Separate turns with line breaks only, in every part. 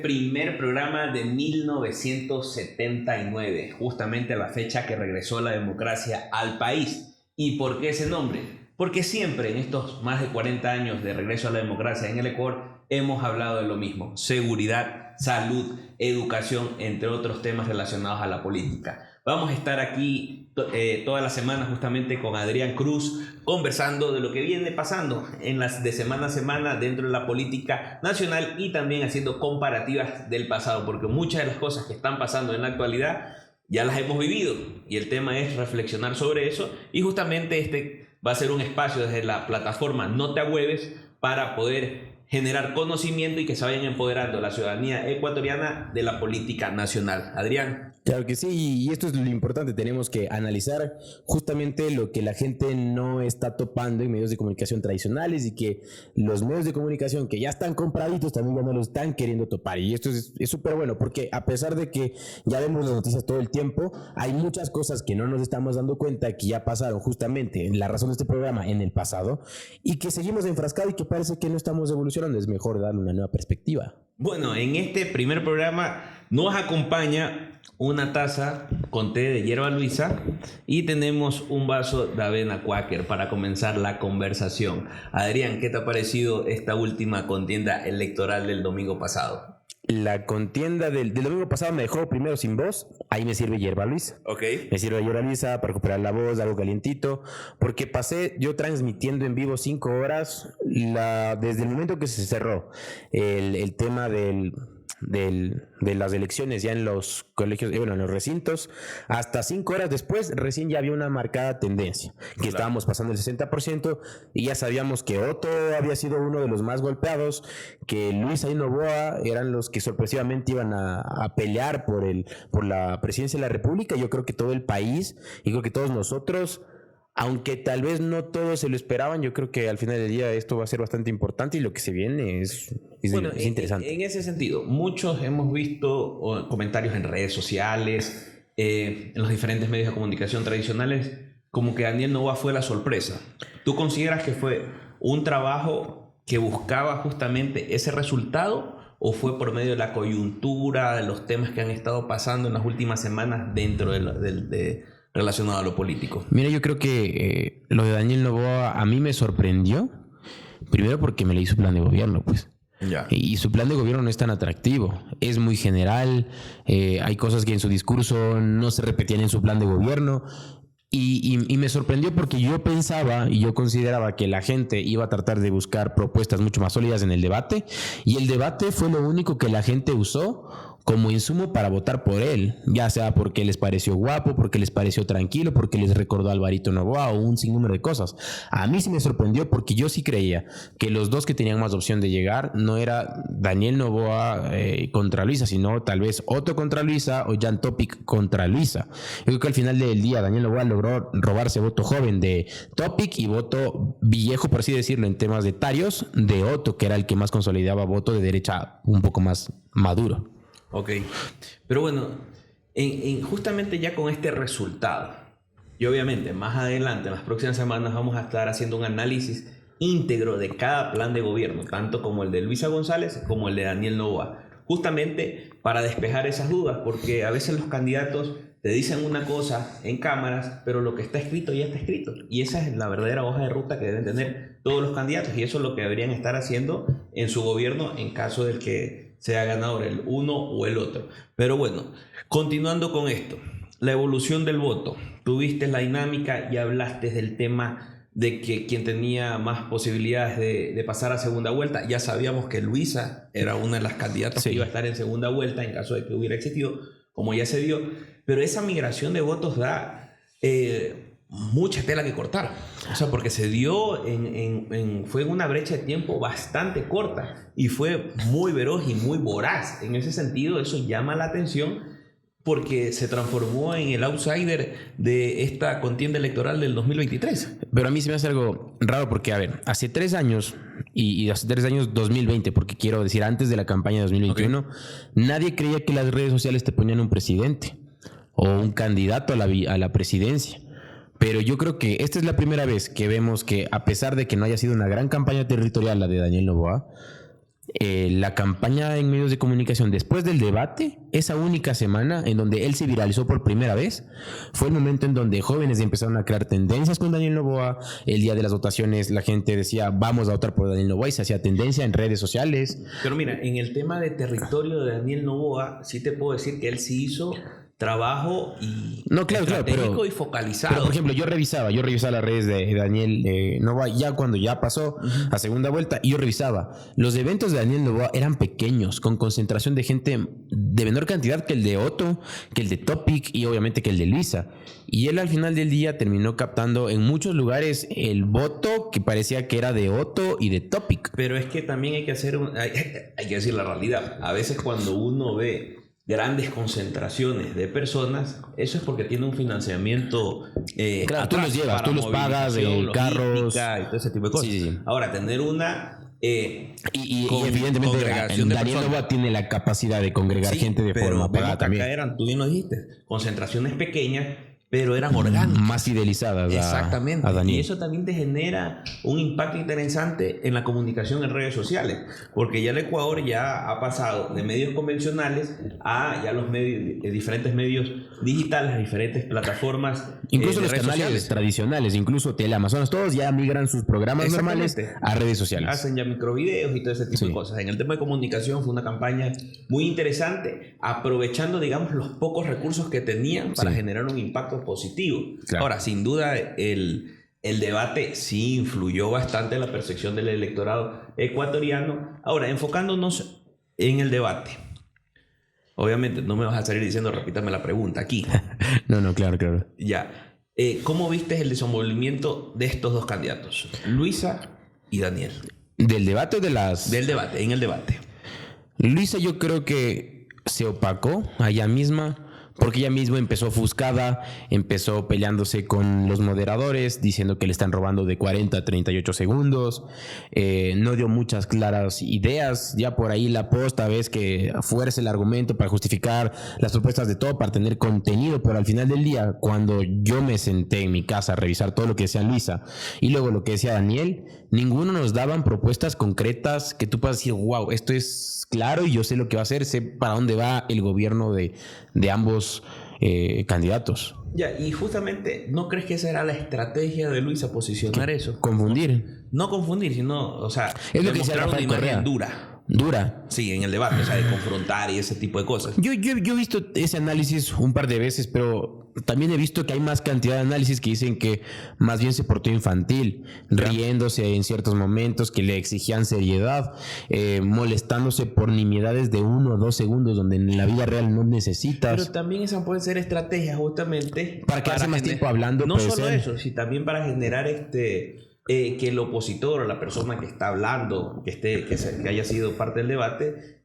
primer programa de 1979, justamente la fecha que regresó la democracia al país. ¿Y por qué ese nombre? Porque siempre en estos más de 40 años de regreso a la democracia en el Ecuador hemos hablado de lo mismo: seguridad, salud, educación, entre otros temas relacionados a la política. Vamos a estar aquí toda la semana justamente con Adrián Cruz, conversando de lo que viene pasando de semana a semana dentro de la política nacional y también haciendo comparativas del pasado, porque muchas de las cosas que están pasando en la actualidad ya las hemos vivido y el tema es reflexionar sobre eso, y justamente este va a ser un espacio desde la plataforma No Te Agüeves para poder generar conocimiento y que se vayan empoderando la ciudadanía ecuatoriana de la política nacional. Adrián.
Claro que sí, y esto es lo importante, tenemos que analizar justamente lo que la gente no está topando en medios de comunicación tradicionales y que los medios de comunicación que ya están compraditos también ya no lo están queriendo topar, y esto es súper bueno porque a pesar de que ya vemos las noticias todo el tiempo, hay muchas cosas que no nos estamos dando cuenta que ya pasaron justamente en la razón de este programa en el pasado y que seguimos enfrascados y que parece que no estamos evolucionando. Es mejor darle una nueva perspectiva.
Bueno, en este primer programa nos acompaña una taza con té de hierba luisa y tenemos un vaso de avena Quaker para comenzar la conversación. Adrián, ¿qué te ha parecido esta última contienda electoral del domingo pasado?
La contienda del domingo pasado me dejó primero sin voz. Ahí me sirve hierba luisa.
Ok.
Me sirve hierba luisa para recuperar la voz, algo calientito, porque pasé yo transmitiendo en vivo 5 horas desde el momento que se cerró el tema de las elecciones ya en los colegios, en los recintos, hasta 5 horas después recién ya había una marcada tendencia, que estábamos pasando el 60% y ya sabíamos que Otto había sido uno de los más golpeados, que Luis y Noboa eran los que sorpresivamente iban a pelear por la presidencia de la República. Yo creo que todo el país, y creo que todos nosotros, aunque tal vez no todos se lo esperaban, yo creo que al final del día esto va a ser bastante importante y lo que se viene es interesante.
En ese sentido, muchos hemos visto comentarios en redes sociales, en los diferentes medios de comunicación tradicionales, como que Daniel Noboa fue la sorpresa. ¿Tú consideras que fue un trabajo que buscaba justamente ese resultado o fue por medio de la coyuntura, de los temas que han estado pasando en las últimas semanas dentro relacionado a lo político?
Mira, yo creo que lo de Daniel Noboa a mí me sorprendió, primero porque me leí su plan de gobierno, pues.
Ya.
Y su plan de gobierno no es tan atractivo, es muy general, hay cosas que en su discurso no se repetían en su plan de gobierno. Y me sorprendió porque yo pensaba y yo consideraba que la gente iba a tratar de buscar propuestas mucho más sólidas en el debate, y el debate fue lo único que la gente usó como insumo para votar por él, ya sea porque les pareció guapo, porque les pareció tranquilo, porque les recordó a Alvarito Noboa o un sinnúmero de cosas. A mí sí me sorprendió porque yo sí creía que los dos que tenían más opción de llegar no era Daniel Noboa contra Luisa, sino tal vez Otto contra Luisa o Jan Topic contra Luisa. Yo creo que al final del día Daniel Noboa logró robarse voto joven de Topic y voto viejo, por así decirlo, en temas de etarios, de Otto, que era el que más consolidaba voto de derecha un poco más maduro.
Ok, pero bueno, justamente ya con este resultado, y obviamente más adelante, en las próximas semanas, vamos a estar haciendo un análisis íntegro de cada plan de gobierno, tanto como el de Luisa González como el de Daniel Noboa, justamente para despejar esas dudas, porque a veces los candidatos te dicen una cosa en cámaras, pero lo que está escrito ya está escrito, y esa es la verdadera hoja de ruta que deben tener todos los candidatos, y eso es lo que deberían estar haciendo en su gobierno en caso del que sea ganador el uno o el otro. Pero bueno, continuando con esto, la evolución del voto. Tuviste la dinámica y hablaste del tema de que quien tenía más posibilidades de pasar a segunda vuelta. Ya sabíamos que Luisa era una de las candidatas que iba a estar en segunda vuelta en caso de que hubiera existido, como ya se dio. Pero esa migración de votos da mucha tela que cortar. O sea, porque se dio fue en una brecha de tiempo bastante corta y fue muy veloz y muy voraz. En ese sentido, eso llama la atención porque se transformó en el outsider de esta contienda electoral del 2023.
Pero a mí se me hace algo raro porque, a ver, hace 3 años, y hace 3 años 2020, porque quiero decir antes de la campaña de 2021, nadie creía que las redes sociales te ponían un presidente o un candidato a la presidencia. Pero yo creo que esta es la primera vez que vemos que, a pesar de que no haya sido una gran campaña territorial la de Daniel Noboa, la campaña en medios de comunicación después del debate, esa única semana en donde él se viralizó por primera vez, fue el momento en donde jóvenes empezaron a crear tendencias con Daniel Noboa. El día de las votaciones la gente decía vamos a votar por Daniel Noboa y se hacía tendencia en redes sociales.
Pero mira, en el tema de territorio de Daniel Noboa, sí te puedo decir que él sí hizo trabajo y estratégico y focalizado.
Pero por ejemplo, yo revisaba las redes de Daniel Noboa ya cuando ya pasó a segunda vuelta, y yo revisaba los eventos de Daniel Noboa eran pequeños, con concentración de gente de menor cantidad que el de Otto, que el de Topic y obviamente que el de Luisa. Y él al final del día terminó captando en muchos lugares el voto que parecía que era de Otto y de Topic.
Pero es que también hay que hay que decir la realidad. A veces cuando uno ve grandes concentraciones de personas, eso es porque tiene un financiamiento.
Claro, tú los llevas, tú los pagas de carros
y todo ese tipo de cosas.
Sí.
Ahora, tener una
y evidentemente Daniel Noboa tiene la capacidad de congregar gente de forma pagada también.
Acá eran, tú bien lo dijiste, concentraciones pequeñas, pero eran orgánicas.
Más fidelizadas
Exactamente.
A Daniel.
Y eso también te genera un impacto interesante en la comunicación en redes sociales, porque ya el Ecuador ya ha pasado de medios convencionales a ya los medios, diferentes medios digitales, diferentes plataformas.
Incluso los canales sociales tradicionales, incluso Teleamazonas, todos ya migran sus programas normales a redes sociales.
Hacen ya microvideos y todo ese tipo de cosas. En el tema de comunicación fue una campaña muy interesante, aprovechando, digamos, los pocos recursos que tenían para generar un impacto positivo. Claro. Ahora, sin duda, el debate sí influyó bastante en la percepción del electorado ecuatoriano. Ahora, enfocándonos en el debate. Obviamente, no me vas a salir diciendo, repítame la pregunta aquí.
No, claro.
Ya. ¿Cómo viste el desenvolvimiento de estos dos candidatos? Luisa y Daniel.
¿Del debate o de las...?
Del debate, en el debate.
Luisa yo creo que se opacó allá misma, porque ella misma empezó ofuscada, empezó peleándose con los moderadores, diciendo que le están robando de 40 a 38 segundos, no dio muchas claras ideas, ya por ahí la posta ves que fuerza el argumento para justificar las propuestas de todo, para tener contenido, pero al final del día, cuando yo me senté en mi casa a revisar todo lo que decía Luisa y luego lo que decía Daniel, ninguno nos daban propuestas concretas que tú puedas decir, wow, esto es claro y yo sé lo que va a hacer, sé para dónde va el gobierno de ambos candidatos.
Ya, y justamente, ¿no crees que esa era la estrategia de Luisa, posicionar eso?
Confundir.
No confundir, sino, o sea,
es lo que decía Rafael Correa. Dura.
Sí, en el debate, o sea, de confrontar y ese tipo de cosas.
Yo he visto ese análisis un par de veces, pero también he visto que hay más cantidad de análisis que dicen que más bien se portó infantil, riéndose en ciertos momentos, que le exigían seriedad, molestándose por nimiedades de 1 o 2 segundos, donde en la vida real no necesitas.
Pero también esas pueden ser estrategias justamente
para quedarse más tiempo hablando.
No solo eso, sino también para generar que el opositor o la persona que está hablando, que haya sido parte del debate,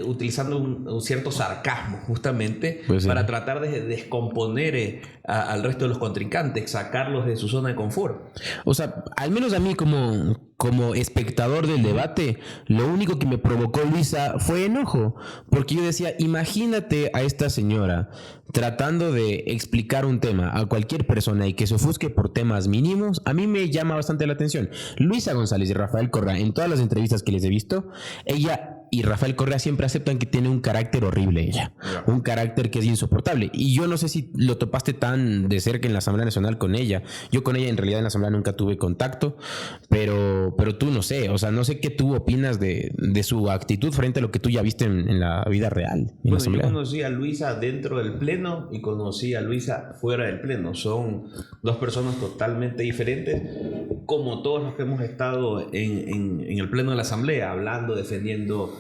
utilizando un cierto sarcasmo justamente para tratar de descomponer al resto de los contrincantes, sacarlos de su zona de confort.
O sea, al menos a mí como espectador del debate, lo único que me provocó Luisa fue enojo, porque yo decía, imagínate a esta señora tratando de explicar un tema a cualquier persona y que se ofusque por temas mínimos. A mí me llama bastante la atención. Luisa González y Rafael Correa, en todas las entrevistas que les he visto, ella y Rafael Correa siempre aceptan que tiene un carácter horrible ella, un carácter que es insoportable, y yo no sé si lo topaste tan de cerca en la Asamblea Nacional con ella. Yo con ella en realidad en la Asamblea nunca tuve contacto, pero tú no sé, o sea, no sé qué tú opinas de su actitud frente a lo que tú ya viste en la vida real.
Bueno, yo conocí a Luisa dentro del pleno y conocí a Luisa fuera del pleno. Son dos personas totalmente diferentes, como todos los que hemos estado en el pleno de la Asamblea, hablando, defendiendo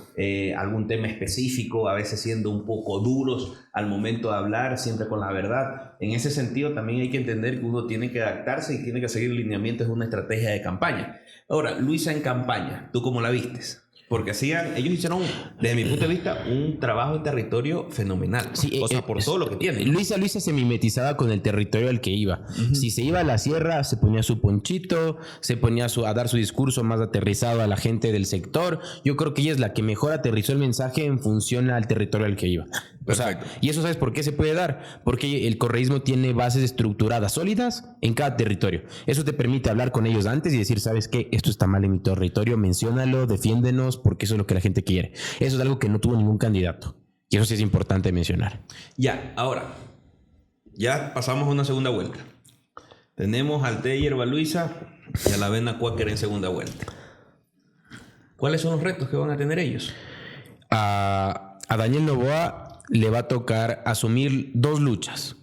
algún tema específico, a veces siendo un poco duros al momento de hablar, siempre con la verdad. En ese sentido también hay que entender que uno tiene que adaptarse y tiene que seguir lineamientos de una estrategia de campaña. Ahora, Luisa en campaña, ¿tú cómo la vistes? Porque ellos hicieron, desde mi punto de vista, un trabajo en territorio fenomenal. Sí, o sea, por todo lo que tiene.
Luisa se mimetizaba con el territorio al que iba. Uh-huh. Si se iba a la sierra, se ponía su ponchito, se ponía a dar su discurso más aterrizado a la gente del sector. Yo creo que ella es la que mejor aterrizó el mensaje en función al territorio al que iba. O sea, ¿y eso sabes por qué se puede dar? Porque el correísmo tiene bases estructuradas, sólidas en cada territorio. Eso te permite hablar con ellos antes y decir, ¿sabes qué? Esto está mal en mi territorio, menciónalo, defiéndenos, porque eso es lo que la gente quiere. Eso es algo que no tuvo ningún candidato. Y eso sí es importante mencionar.
Ya, ahora, ya pasamos a una segunda vuelta. Tenemos al té de hierba Luisa y a la avena Quaker en segunda vuelta. ¿Cuáles son los retos que van a tener ellos?
A Daniel Noboa le va a tocar asumir dos luchas.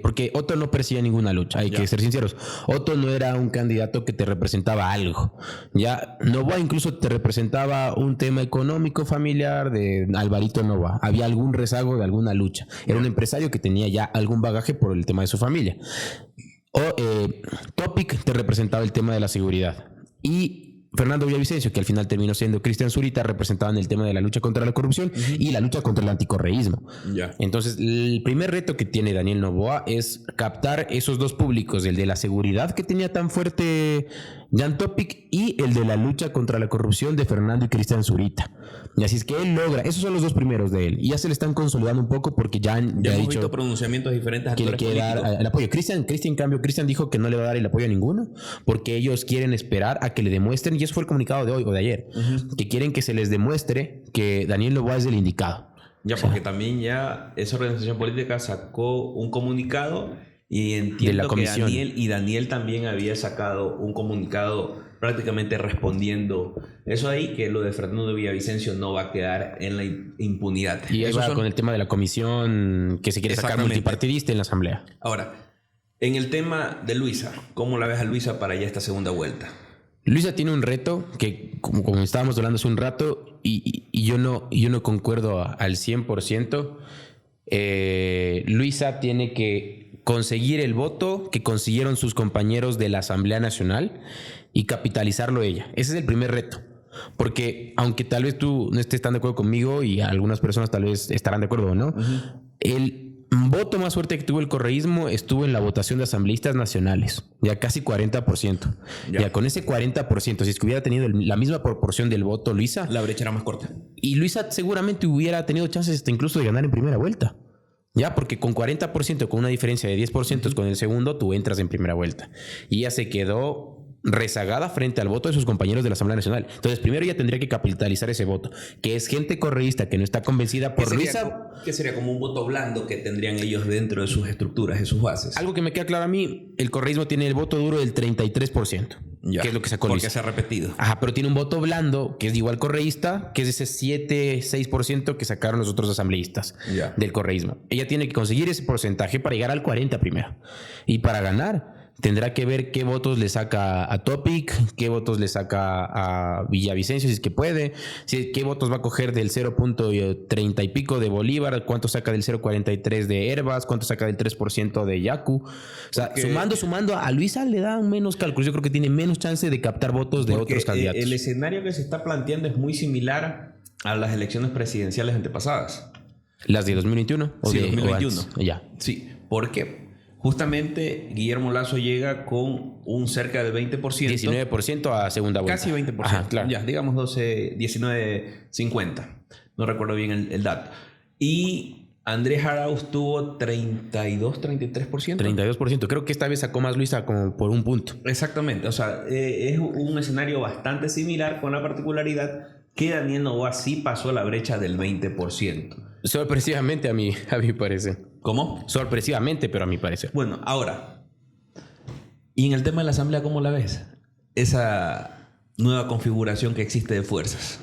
Porque Otto no persigue ninguna lucha, hay que ser sinceros. Otto no era un candidato que te representaba algo. Ya Noboa incluso te representaba un tema económico familiar de Alvarito Noboa. Había algún rezago de alguna lucha. Era un empresario que tenía ya algún bagaje por el tema de su familia. Topic te representaba el tema de la seguridad. Y Fernando Villavicencio, que al final terminó siendo Cristian Zurita, representaban el tema de la lucha contra la corrupción y la lucha contra el anticorreísmo. Entonces, el primer reto que tiene Daniel Noboa es captar esos dos públicos, el de la seguridad que tenía tan fuerte Jan Topic y el de la lucha contra la corrupción de Fernando y Cristian Zurita. Y así es que él logra, esos son los dos primeros de él. Y ya se le están consolidando un poco porque ya
hemos
ha dicho
visto pronunciamientos diferentes a
que le quiere dar el apoyo. Cristian, en cambio, Cristian dijo que no le va a dar el apoyo a ninguno porque ellos quieren esperar a que le demuestren, y eso fue el comunicado de hoy o de ayer, que quieren que se les demuestre que Daniel Noboa es el indicado.
Ya, porque también ya esa organización política sacó un comunicado y entiendo que Daniel también había sacado un comunicado prácticamente respondiendo eso ahí, que lo de Fernando Villavicencio no va a quedar en la impunidad.
Y eso va con el tema de la comisión que se quiere sacar multipartidista en la asamblea.
Ahora, en el tema de Luisa, ¿cómo la ves a Luisa para ya esta segunda vuelta?
Luisa tiene un reto que, como estábamos hablando hace un rato, y yo no concuerdo al 100%. Luisa tiene que conseguir el voto que consiguieron sus compañeros de la Asamblea Nacional y capitalizarlo ella. Ese es el primer reto. Porque aunque tal vez tú no estés tan de acuerdo conmigo y algunas personas tal vez estarán de acuerdo o no, el voto más fuerte que tuvo el correísmo estuvo en la votación de asambleístas nacionales, ya casi 40%. Ya con ese 40%, si es que hubiera tenido la misma proporción del voto Luisa,
la brecha era más corta. Y
Luisa seguramente hubiera tenido chances hasta incluso de ganar en primera vuelta. Ya, porque con 40%, con una diferencia de 10% con el segundo, tú entras en primera vuelta. Y ella se quedó rezagada frente al voto de sus compañeros de la Asamblea Nacional. Entonces, primero ella tendría que capitalizar ese voto, que es gente correísta que no está convencida por Luisa.
¿Qué sería como un voto blando que tendrían ellos dentro de sus estructuras, de sus bases?
Algo que me queda claro a mí, el correísmo tiene el voto duro del 33%, que es lo que sacó Luisa.
Porque se ha repetido.
Ajá, pero tiene un voto blando, que es igual correísta, que es ese 7-6% que sacaron los otros asambleístas del correísmo. Ella tiene que conseguir ese porcentaje para llegar al 40% primero. Y para ganar, tendrá que ver qué votos le saca a Topic, qué votos le saca a Villavicencio, si es que puede, qué votos va a coger del 0.30 y pico de Bolívar, cuánto saca del 0.43 de Herbas, cuánto saca del 3% de Yacu. O sea, sumando a Luisa le dan menos cálculos. Yo creo que tiene menos chance de captar votos de otros candidatos.
El escenario que se está planteando es muy similar a las elecciones presidenciales antepasadas.
¿Las de 2021?
Sí, 2021.
Ya.
Sí, ¿por qué? Justamente Guillermo Lasso llega con un cerca del 20%.
19% a segunda vuelta.
Casi 20%.
Ajá, claro.
Ya, digamos 19.50. No recuerdo bien el dato. Y Andrés Arauz tuvo 33%.
32%. Creo que esta vez sacó más Luisa como por un punto.
Exactamente. O sea, es un escenario bastante similar, con la particularidad que Daniel Noboa sí pasó la brecha del 20%.
Sorpresivamente a mi parecer.
¿Cómo?
Sorpresivamente, pero a mi parecer.
Bueno, ahora, ¿y en el tema de la asamblea cómo la ves? Esa nueva configuración que existe de fuerzas.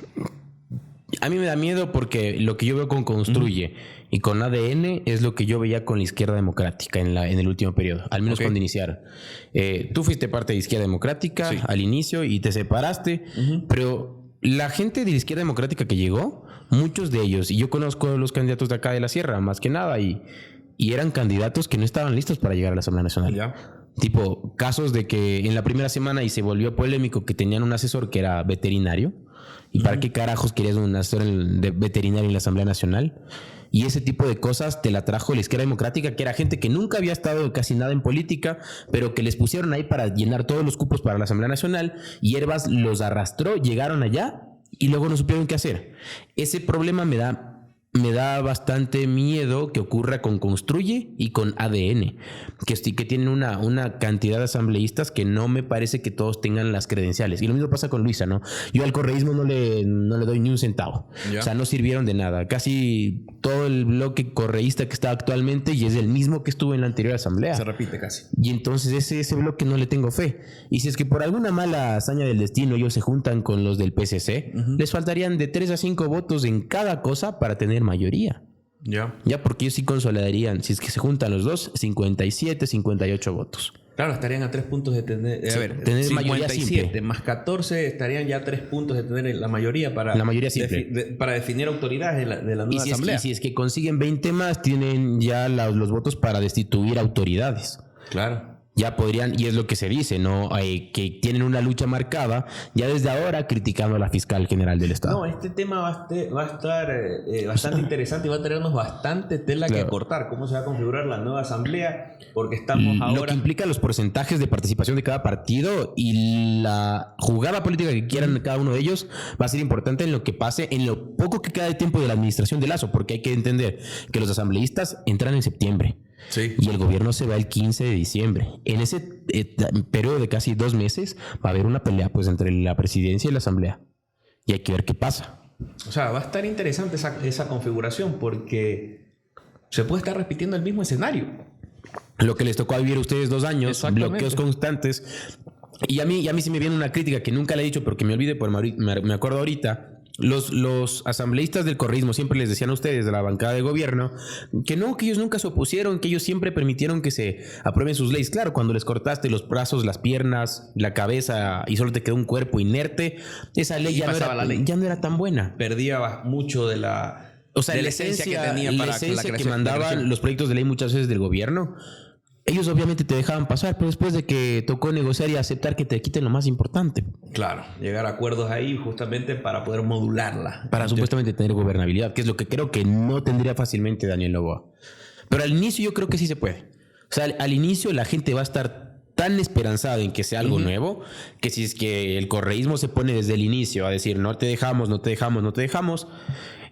A mí me da miedo porque lo que yo veo con Construye y con ADN es lo que yo veía con la Izquierda Democrática en el último periodo, al menos cuando iniciaron. Tú fuiste parte de Izquierda Democrática al inicio y te separaste, pero la gente de la Izquierda Democrática que llegó, muchos de ellos, y yo conozco a los candidatos de acá de la Sierra, más que nada, y eran candidatos que no estaban listos para llegar a la Asamblea Nacional.
Ya.
Tipo, casos de que en la primera semana y se volvió polémico que tenían un asesor que era veterinario. ¿Y para qué carajos querías un asesor de veterinario en la Asamblea Nacional? Y ese tipo de cosas te la trajo la Izquierda Democrática, que era gente que nunca había estado casi nada en política, pero que les pusieron ahí para llenar todos los cupos para la Asamblea Nacional. Y Herbas los arrastró, llegaron allá y luego no supieron qué hacer. Ese problema me da me da bastante miedo que ocurra con Construye y con ADN, que tienen una cantidad de asambleístas que no me parece que todos tengan las credenciales. Y lo mismo pasa con Luisa, ¿no? Yo al correísmo no le doy ni un centavo. ¿Ya? O sea, no sirvieron de nada. Casi todo el bloque correísta que está actualmente y es el mismo que estuvo en la anterior asamblea.
Se repite casi.
Y entonces ese bloque no le tengo fe. Y si es que por alguna mala hazaña del destino ellos se juntan con los del PSC, les faltarían de 3 a 5 votos en cada cosa para tener mayoría. Ya, porque ellos sí consolidarían, si es que se juntan los dos, 57, 58 votos.
Claro, estarían a 3 puntos de tener,
tener
57
mayoría simple.
más 14 estarían ya a 3 puntos de tener la mayoría para para definir autoridades de la nueva asamblea.
Y si es que consiguen 20 más, tienen ya los votos para destituir autoridades.
Claro.
Ya podrían, y es lo que se dice, ¿no? Que tienen una lucha marcada ya desde ahora criticando a la fiscal general del Estado.
No, este tema va a estar bastante interesante y va a tenernos bastante tela que cortar. ¿Cómo se va a configurar la nueva asamblea? Porque estamos ahora...
Lo que implica los porcentajes de participación de cada partido y la jugada política que quieran cada uno de ellos va a ser importante en lo que pase, en lo poco que queda de tiempo de la administración de Lazo, porque hay que entender que los asambleístas entran en septiembre. Sí. Y el gobierno se va el 15 de diciembre. En ese periodo de casi 2 meses va a haber una pelea pues entre la presidencia y la asamblea. Y hay que ver qué pasa.
O sea, va a estar interesante esa configuración porque se puede estar repitiendo el mismo escenario.
Lo que les tocó vivir a ustedes 2 años, bloqueos constantes. Y a mí sí me viene una crítica que nunca le he dicho, pero que me olvidé, me acuerdo ahorita. Los asambleístas del correísmo siempre les decían a ustedes de la bancada de gobierno que ellos nunca se opusieron, que ellos siempre permitieron que se aprueben sus leyes. Claro, cuando les cortaste los brazos, las piernas, la cabeza y solo te quedó un cuerpo inerte, esa ley ya no era tan buena.
Perdía mucho de la
esencia que tenía para la creación que mandaban los proyectos de ley muchas veces del gobierno. Ellos obviamente te dejaban pasar, pero después de que tocó negociar y aceptar que te quiten lo más importante.
Claro, llegar a acuerdos ahí justamente para poder modularla.
Para supuestamente tener gobernabilidad, que es lo que creo que no tendría fácilmente Daniel Noboa. Pero al inicio yo creo que sí se puede. O sea, al inicio la gente va a estar tan esperanzada en que sea algo nuevo, que si es que el correísmo se pone desde el inicio a decir no te dejamos, no te dejamos, no te dejamos,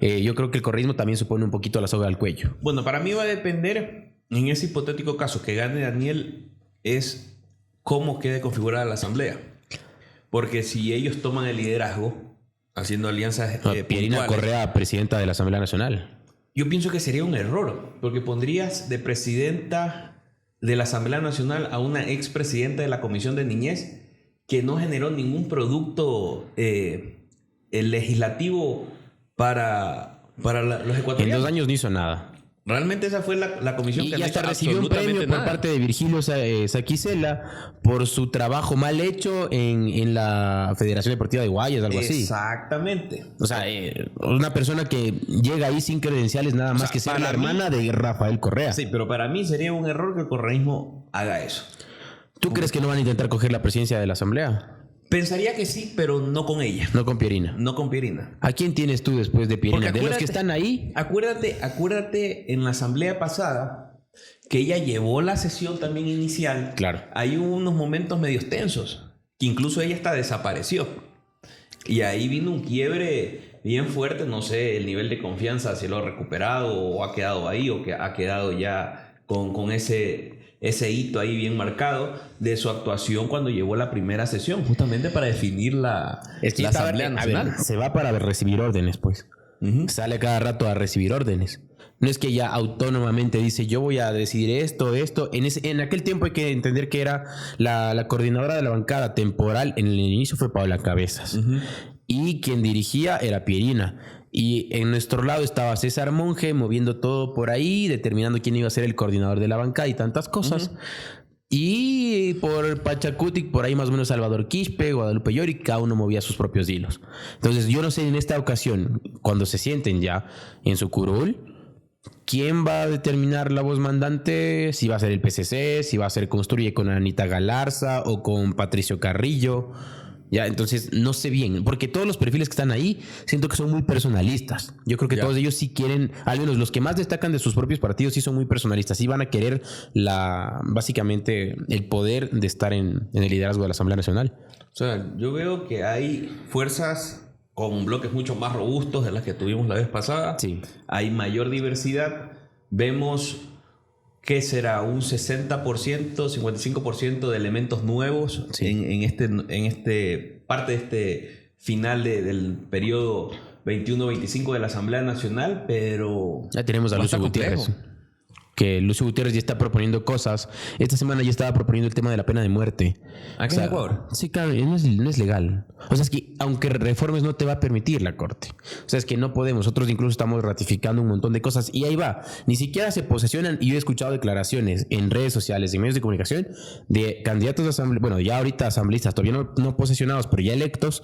yo creo que el correísmo también se pone un poquito la soga al cuello.
Bueno, para mí va a depender... En ese hipotético caso que gane Daniel es cómo quede configurada la asamblea. Porque si ellos toman el liderazgo haciendo alianzas
Pierina Correa, presidenta de la Asamblea Nacional.
Yo pienso que sería un error, porque pondrías de presidenta de la Asamblea Nacional a una expresidenta de la Comisión de Niñez que no generó ningún producto legislativo para los ecuatorianos.
En 2 años no hizo nada.
Realmente esa fue la comisión que
no hizo hasta recibió un premio por parte de Virgilio Saquicela por su trabajo mal hecho en la Federación Deportiva de Guayas, algo así.
Exactamente.
O sea, una persona que llega ahí sin credenciales nada más que ser la hermana de Rafael Correa.
Sí, pero para mí sería un error que el correísmo haga eso.
¿Tú crees que no van a intentar coger la presidencia de la Asamblea?
Pensaría que sí, pero no con ella.
No con Pierina.
No con Pierina.
¿A quién tienes tú después de Pierina? De los que están ahí.
Acuérdate en la asamblea pasada que ella llevó la sesión también inicial.
Claro.
Hay unos momentos medios tensos, que incluso ella hasta desapareció. Y ahí vino un quiebre bien fuerte. No sé el nivel de confianza, si lo ha recuperado o ha quedado ahí o que ha quedado ya con ese hito ahí bien marcado de su actuación cuando llevó la primera sesión, justamente para definir la Asamblea Nacional.
Se va para recibir órdenes, pues. Sale cada rato a recibir órdenes. No es que ella autónomamente dice, yo voy a decidir esto. En aquel tiempo hay que entender que era la coordinadora de la bancada temporal. En el inicio fue Paula Cabezas. Y quien dirigía era Pierina. Y en nuestro lado estaba César Monge moviendo todo por ahí, determinando quién iba a ser el coordinador de la bancada y tantas cosas. Y por Pachacutic, por ahí más o menos Salvador Quispe, Guadalupe Llori, cada uno movía sus propios hilos. Entonces yo no sé en esta ocasión, cuando se sienten ya en su curul, ¿quién va a determinar la voz mandante? Si va a ser el PCC, si va a ser Construye con Anita Galarza o con Patricio Carrillo. Ya, entonces no sé bien, porque todos los perfiles que están ahí siento que son muy personalistas. Yo creo que todos ellos sí quieren, al menos los que más destacan de sus propios partidos sí son muy personalistas, sí van a querer básicamente el poder de estar en el liderazgo de la Asamblea Nacional.
O sea, yo veo que hay fuerzas con bloques mucho más robustos de las que tuvimos la vez pasada.
Sí.
Hay mayor diversidad. Vemos que será un 60%, 55% de elementos nuevos
Sí.
en este parte de este final del periodo 21-25 de la Asamblea Nacional, pero
Ya tenemos a
va a
Lucio
estar
Gutiérrez.
complejo.
Que Lucio Gutiérrez ya está proponiendo cosas. Esta semana ya estaba proponiendo el tema de la pena de muerte.
¿Aquí en Ecuador?
Sí, claro, no es legal. O sea, es que aunque reformes no te va a permitir la Corte. O sea, es que no podemos. Nosotros incluso estamos ratificando un montón de cosas y ahí va. Ni siquiera se posesionan. Y yo he escuchado declaraciones en redes sociales, en medios de comunicación, de candidatos de asamblea, bueno, ya ahorita asambleístas, todavía no posesionados, pero ya electos,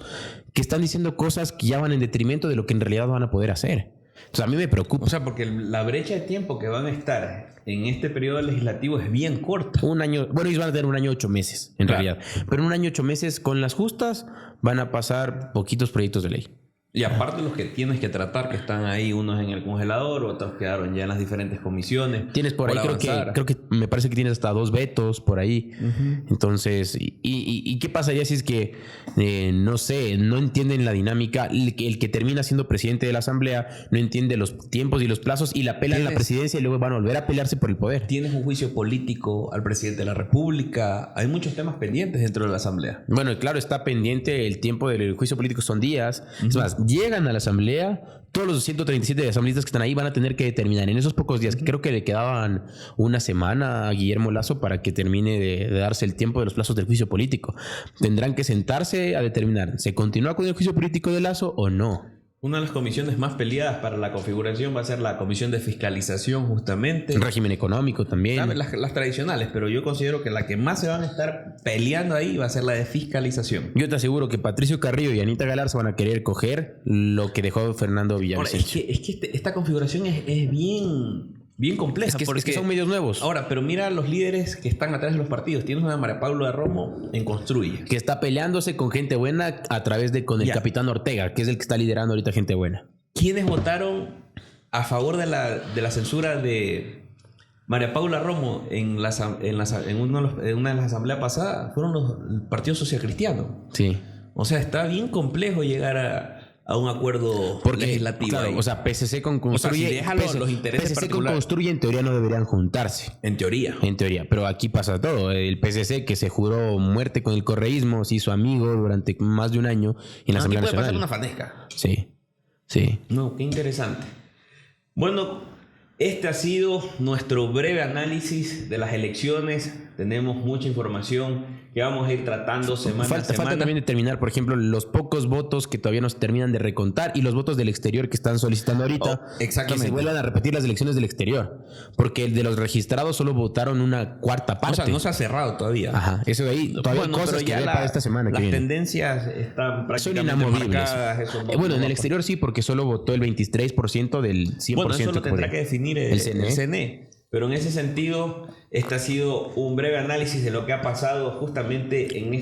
que están diciendo cosas que ya van en detrimento de lo que en realidad van a poder hacer. Entonces a mí me preocupa.
O sea, porque la brecha de tiempo que van a estar en este periodo legislativo es bien corta.
Un año, bueno, ellos van a tener 1 año 8 meses, en
Claro.
realidad. Pero en 1 año 8 meses, con las justas, van a pasar poquitos proyectos de ley.
Y aparte los que tienes que tratar, que están ahí, unos en el congelador, otros quedaron ya en las diferentes comisiones.
Tienes por ahí, creo que me parece que tienes hasta 2 vetos por ahí. Entonces, ¿y qué pasaría si es que, no sé, no entienden la dinámica? El que termina siendo presidente de la asamblea no entiende los tiempos y los plazos y la pela en la presidencia y luego van a volver a pelearse por el poder.
Tienes un juicio político al presidente de la República. Hay muchos temas pendientes dentro de la Asamblea.
Bueno, claro, está pendiente el tiempo del juicio político, son días. Es más, llegan a la asamblea, todos los 137 asambleístas que están ahí van a tener que determinar en esos pocos días, que creo que le quedaban 1 semana a Guillermo Lasso para que termine de darse el tiempo de los plazos del juicio político. Tendrán que sentarse a determinar, ¿se continúa con el juicio político de Lasso o no?
Una de las comisiones más peleadas para la configuración va a ser la comisión de fiscalización, justamente.
El régimen económico también.
¿Sabes? Las tradicionales, pero yo considero que la que más se van a estar peleando ahí va a ser la de fiscalización.
Yo te aseguro que Patricio Carrillo y Anita Galarza van a querer coger lo que dejó Fernando
Ahora,
Villavicencio.
es que esta configuración es bien compleja.
Es que
porque,
son medios nuevos.
Ahora, pero mira los líderes que están atrás de los partidos. Tienes una María Paula Romo en Construye.
Que está peleándose con gente buena a través de con el
Ya.
capitán Ortega, que es el que está liderando ahorita gente buena.
¿Quiénes votaron a favor de la censura de María Paula Romo en una de las asambleas pasadas? Fueron el Partido Social Cristiano.
Sí.
O sea, está bien complejo llegar a un acuerdo legislativo.
Claro,
ahí.
o sea, PSC con Construye.
si deja los intereses
PSC con
particulares.
Construye en teoría no deberían juntarse.
En teoría.
En teoría, pero aquí pasa todo. El PSC que se juró muerte con el correísmo, se hizo amigo durante más de 1 año en la Asamblea
Aquí puede pasar
Nacional.
una fanesca.
Sí, sí.
No, qué interesante. Bueno, este ha sido nuestro breve análisis de las elecciones. Tenemos mucha información que vamos a ir tratando semana a semana.
Falta también determinar, por ejemplo, los pocos votos que todavía no se terminan de recontar y los votos del exterior que están solicitando ahorita.
Exactamente.
Que se vuelvan a repetir las elecciones del exterior. Porque el de los registrados solo votaron 1/4 parte.
O sea, no se ha cerrado todavía.
Ajá, eso de ahí. Todavía hay cosas
pero
que ver para esta semana que
las
viene.
tendencias están
Son
prácticamente
inamovibles.
marcadas. Eso no-
Bueno, en
no
el
va a
exterior sí, porque solo votó el 23% del 100%.
Bueno, eso lo tendrá
podría.
que definir el CNE. Pero en ese sentido, este ha sido un breve análisis de lo que ha pasado justamente en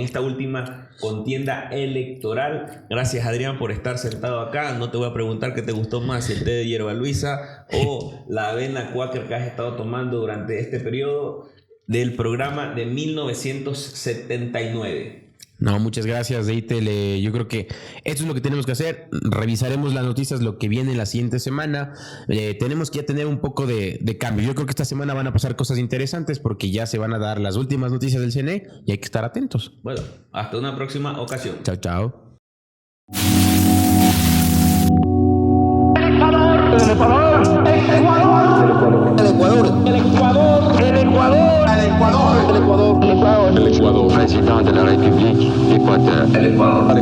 esta última contienda electoral. Gracias, Adrián, por estar sentado acá. No te voy a preguntar qué te gustó más, si el té de hierba Luisa o la avena Quaker que has estado tomando durante este periodo del programa de 1979.
No, muchas gracias, Deitel. Yo creo que esto es lo que tenemos que hacer. Revisaremos las noticias, lo que viene la siguiente semana. Tenemos que ya tener un poco de cambio. Yo creo que esta semana van a pasar cosas interesantes porque ya se van a dar las últimas noticias del CNE y hay que estar atentos.
Bueno, hasta una próxima ocasión.
Chao, chao.
Président de la République d'Équateur. El Ecuador.